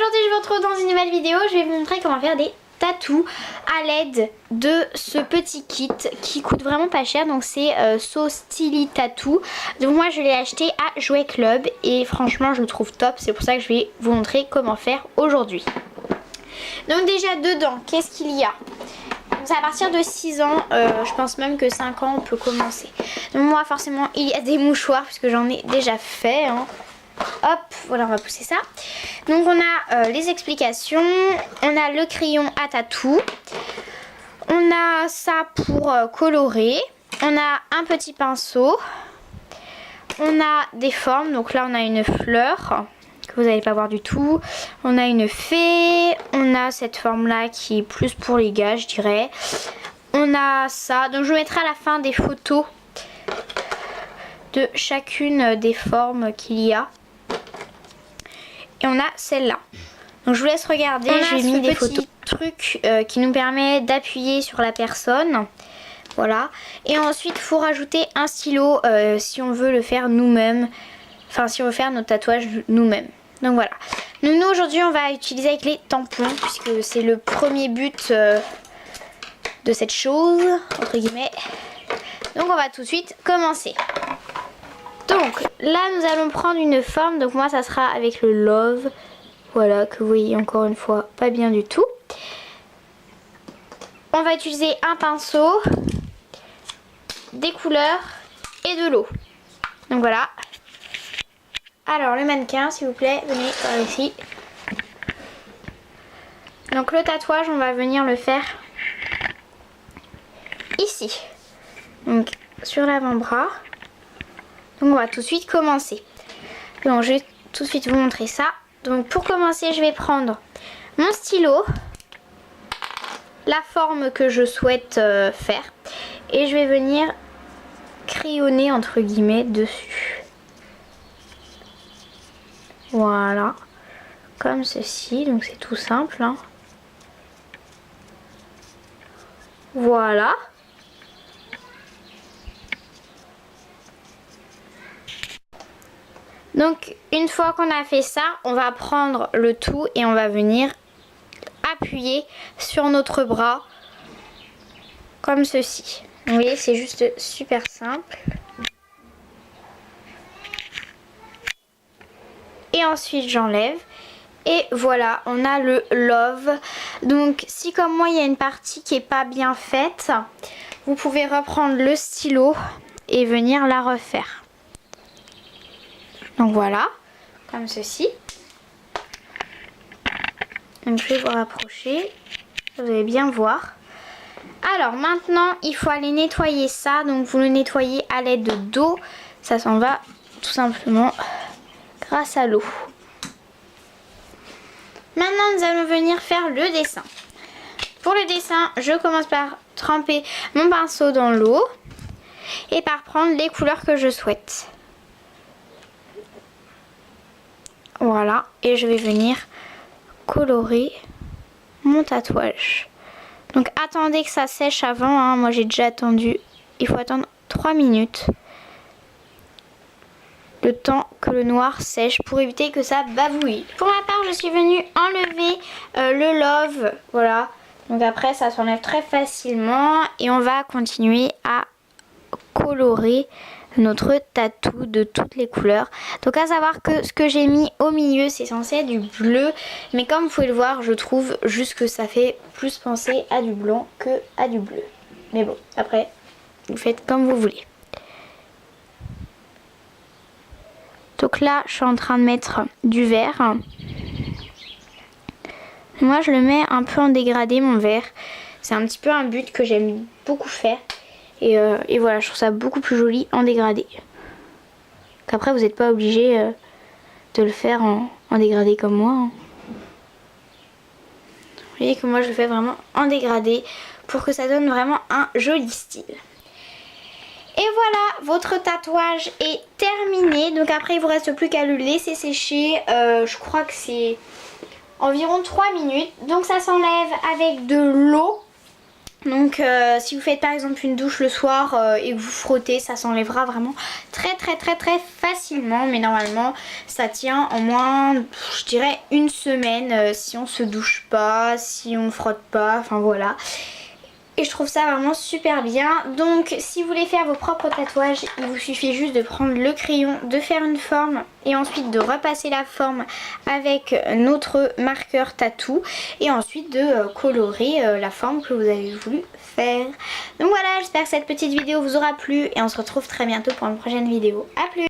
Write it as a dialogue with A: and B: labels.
A: Aujourd'hui je vous retrouve dans une nouvelle vidéo. Je vais vous montrer comment faire des tatous à l'aide de ce petit kit qui coûte vraiment pas cher. Donc c'est So Styly Tattoo. Donc moi je l'ai acheté à Jouet Club et franchement je le trouve top. C'est pour ça que je vais vous montrer comment faire aujourd'hui. Donc déjà dedans, qu'est-ce qu'il y a? C'est à partir de 6 ans, je pense même que 5 ans on peut commencer. Donc moi forcément il y a des mouchoirs puisque j'en ai déjà fait hein. Hop, voilà, on va pousser ça. Donc on a les explications, on a le crayon à tatou, on a ça pour colorer, on a un petit pinceau, on a des formes, donc là on a une fleur que vous n'allez pas voir du tout, on a une fée, on a cette forme là qui est plus pour les gars je dirais, on a ça, donc je vous mettrai à la fin des photos de chacune des formes qu'il y a. Et on a celle-là. Donc je vous laisse regarder. J'ai mis des photos. Truc qui nous permet d'appuyer sur la personne. Voilà. Et ensuite il faut rajouter un stylo si on veut le faire nous-mêmes. Enfin si on veut faire notre tatouage nous-mêmes. Donc voilà. Nous aujourd'hui on va utiliser avec les tampons. Puisque c'est le premier but de cette chose. Entre guillemets. Donc on va tout de suite commencer. Donc là nous allons prendre une forme, donc moi ça sera avec le love, voilà que vous voyez encore une fois pas bien du tout. On va utiliser un pinceau, des couleurs et de l'eau. Donc voilà. Alors le mannequin s'il vous plaît, venez par ici. Donc le tatouage on va venir le faire ici. Donc sur l'avant-bras. Donc on va tout de suite commencer. Donc je vais tout de suite vous montrer ça. Donc pour commencer je vais prendre mon stylo, la forme que je souhaite faire et je vais venir crayonner entre guillemets dessus. Voilà, comme ceci, donc c'est tout simple hein. Voilà. Donc une fois qu'on a fait ça, on va prendre le tout et on va venir appuyer sur notre bras comme ceci. Vous voyez, c'est juste super simple. Et ensuite j'enlève. Et voilà, on a le love. Donc si comme moi il y a une partie qui n'est pas bien faite, vous pouvez reprendre le stylo et venir la refaire. Donc voilà, comme ceci. Donc je vais vous rapprocher, vous allez bien voir. Alors maintenant, il faut aller nettoyer ça. Donc vous le nettoyez à l'aide d'eau. Ça s'en va tout simplement grâce à l'eau. Maintenant, nous allons venir faire le dessin. Pour le dessin, je commence par tremper mon pinceau dans l'eau et par prendre les couleurs que je souhaite. Voilà, et je vais venir colorer mon tatouage. Donc attendez que ça sèche avant, hein. Moi j'ai déjà attendu, il faut attendre 3 minutes. Le temps que le noir sèche pour éviter que ça bavouille. Pour ma part je suis venue enlever le love, voilà. Donc après ça s'enlève très facilement et on va continuer à colorer notre tatou de toutes les couleurs. Donc à savoir que ce que j'ai mis au milieu c'est censé être du bleu, mais comme vous pouvez le voir je trouve juste que ça fait plus penser à du blanc que à du bleu. Mais bon, après vous faites comme vous voulez. Donc là je suis en train de mettre du vert. Moi je le mets un peu en dégradé mon vert. C'est un petit peu un but que j'aime beaucoup faire. Et voilà, je trouve ça beaucoup plus joli en dégradé. Qu'après vous n'êtes pas obligé de le faire en dégradé comme moi. Hein. Vous voyez que moi je le fais vraiment en dégradé pour que ça donne vraiment un joli style. Et voilà, votre tatouage est terminé. Donc après il vous reste plus qu'à le laisser sécher. Je crois que c'est environ 3 minutes. Donc ça s'enlève avec de l'eau. Donc si vous faites par exemple une douche le soir et que vous frottez, ça s'enlèvera vraiment très facilement. Mais normalement ça tient en moins, je dirais, une semaine si on se douche pas, si on frotte pas, enfin voilà. Et je trouve ça vraiment super bien. Donc si vous voulez faire vos propres tatouages, il vous suffit juste de prendre le crayon, de faire une forme et ensuite de repasser la forme avec notre marqueur tatou. Et ensuite de colorer la forme que vous avez voulu faire. Donc voilà, j'espère que cette petite vidéo vous aura plu et on se retrouve très bientôt pour une prochaine vidéo. A plus!